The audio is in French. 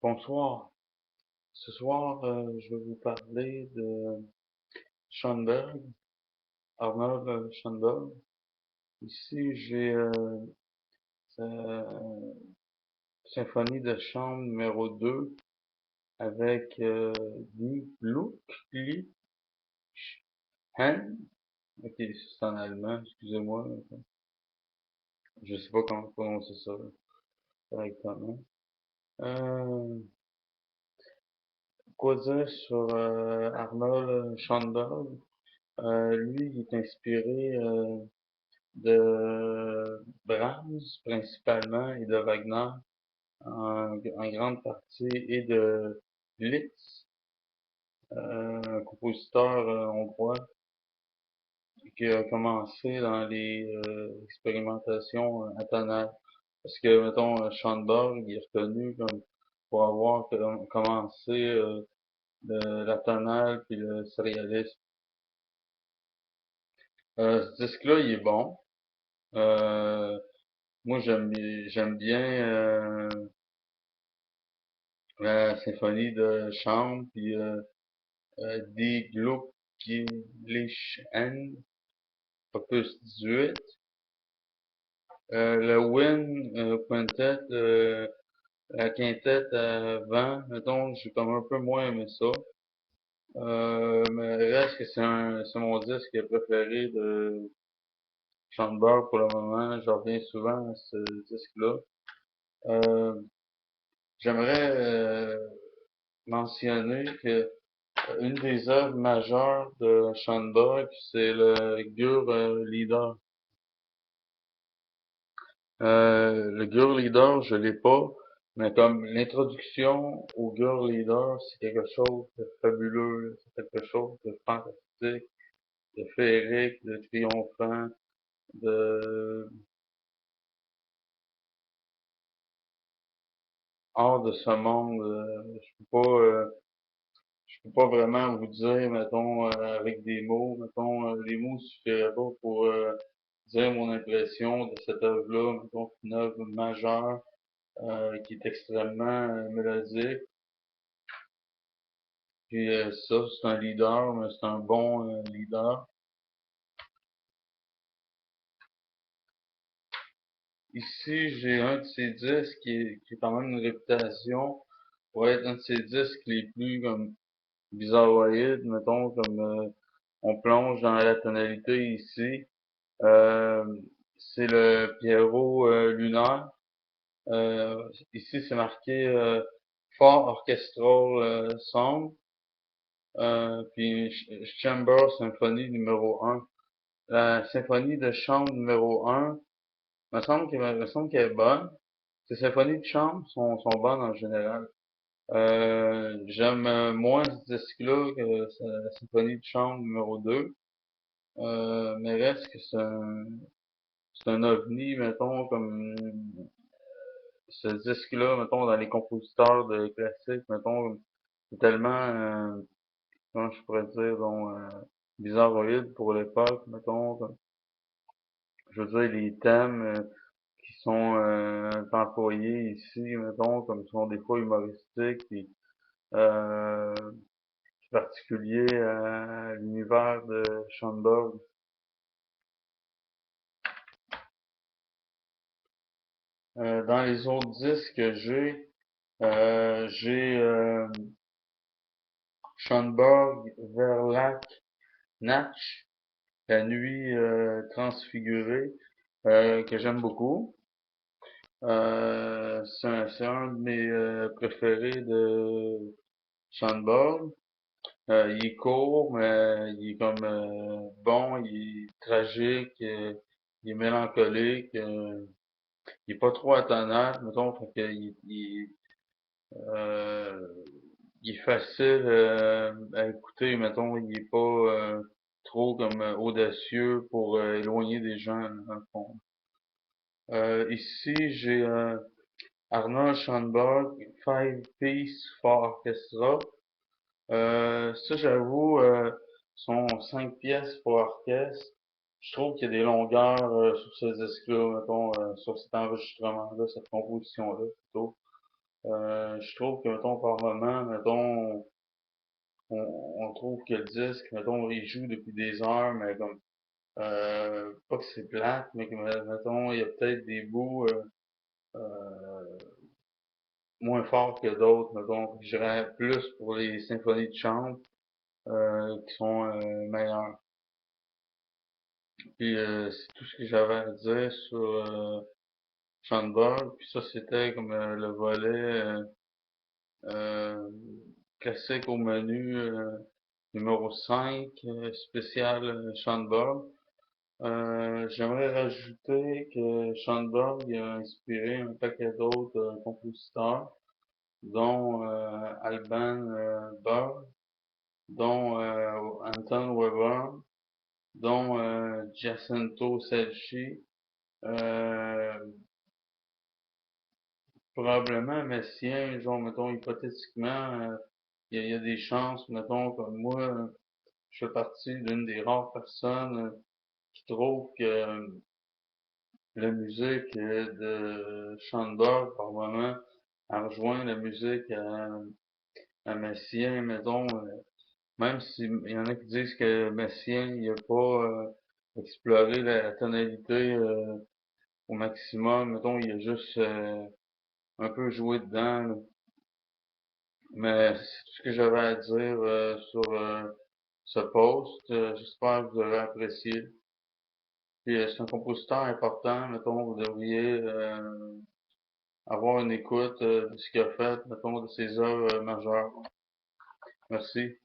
Bonsoir. Ce soir, je vais vous parler de Schoenberg, Arnold Schoenberg. Ici, j'ai sa symphonie de chambre numéro 2 avec Die Glückliche Hand. Ok, c'est en allemand, excusez-moi. Je sais pas comment prononcer ça correctement. Euh, Quoi dire sur Arnold Schoenberg? Lui, il est inspiré de Brahms principalement et de Wagner en grande partie et de Liszt, un compositeur hongrois qui a commencé dans les expérimentations atonales. Parce que, mettons, Schoenberg il est reconnu comme pour avoir commencé l'atonal puis le surréalisme. Ce disque-là, il est bon. Euh, Moi, j'aime bien la symphonie de chambre, puis Die Glücklichen, opus 18. Le Wind Quintet, la quintette à vent, mettons, j'ai comme un peu moins aimé ça. Mais reste que c'est mon disque préféré de Schoenberg pour le moment. Je reviens souvent à ce disque-là. Euh, J'aimerais mentionner que une des œuvres majeures de Schoenberg, c'est le Gur Leader. Le Gur Leader, je l'ai pas, mais comme l'introduction au Gur Leader, c'est quelque chose de fabuleux, c'est quelque chose de fantastique, de féerique, de triomphant, de hors de ce monde. Je peux pas vraiment vous dire, mettons, avec des mots, mettons, les mots suffiraient pas pour dire mon impression de cette œuvre-là, mettons, une œuvre majeure, qui est extrêmement mélodique. Puis ça, c'est un leader, mais c'est un bon leader. Ici, j'ai un de ces disques qui est quand même une réputation pour être un de ces disques les plus comme bizarroïdes, mettons, comme on plonge dans la tonalité ici. Euh, c'est le Pierrot lunaire. Ici, c'est marqué Fort Orchestral Song, puis Chamber Symphonie numéro 1. La symphonie de chambre numéro 1, me semble qu'elle est bonne. Les symphonies de chambre sont bonnes en général. J'aime moins ce disque-là que la symphonie de chambre numéro 2. Mais reste que c'est un ovni, mettons, comme ce disque-là, mettons, dans les compositeurs de classiques, mettons, c'est tellement, comment je pourrais dire, donc, bizarroïde pour l'époque, mettons, je veux dire, les thèmes qui sont employés ici, mettons, comme sont des fois humoristiques, puis euh, particuliers à l'univers de Schoenberg. Dans les autres disques que j'ai Schoenberg, Verlac, Natch, La nuit transfigurée, que j'aime beaucoup. C'est un de mes préférés de Schoenberg. Il est court, mais il est comme bon, il est tragique, il est mélancolique, il est pas trop atonal, mettons, fait que euh, il est facile à écouter, mettons, il est pas trop comme audacieux pour éloigner des gens, dans le fond. Ici, j'ai Arnold Schoenberg, Five Piece for Orchestra. Ça, j'avoue, sont 5 pièces pour orchestre. Je trouve qu'il y a des longueurs sur ce disque-là, mettons, sur cet enregistrement-là, cette composition-là, plutôt. Je trouve que, mettons, par moment, mettons, on trouve que le disque, mettons, il joue depuis des heures, mais comme, pas que c'est plate, mais que, mettons, il y a peut-être des bouts moins forts que d'autres, mettons, je dirais plus pour les symphonies de chambre, qui sont meilleures. Puis c'est tout ce que j'avais à dire sur Schoenberg. Puis ça, c'était comme le volet euh, classique au menu numéro 5 spécial Schoenberg. J'aimerais rajouter que Schoenberg a inspiré un paquet d'autres compositeurs, dont Alban Berg, dont Anton Weber, dont Giacinto Selci, euh, probablement Messien, genre, mettons, hypothétiquement, il y a des chances, mettons, comme moi, je fais partie d'une des rares personnes qui trouve que la musique de Schoenberg, par moment, a rejoint la musique à Messien, mettons, même s'il y en a qui disent que Messien, il a pas exploré la tonalité au maximum, mettons, il a juste un peu joué dedans, là. Mais c'est tout ce que j'avais à dire sur ce post. J'espère que vous avez apprécié. Puis c'est un compositeur important, mettons, vous devriez avoir une écoute de ce qu'il a fait, mettons, de ses œuvres majeures. Merci.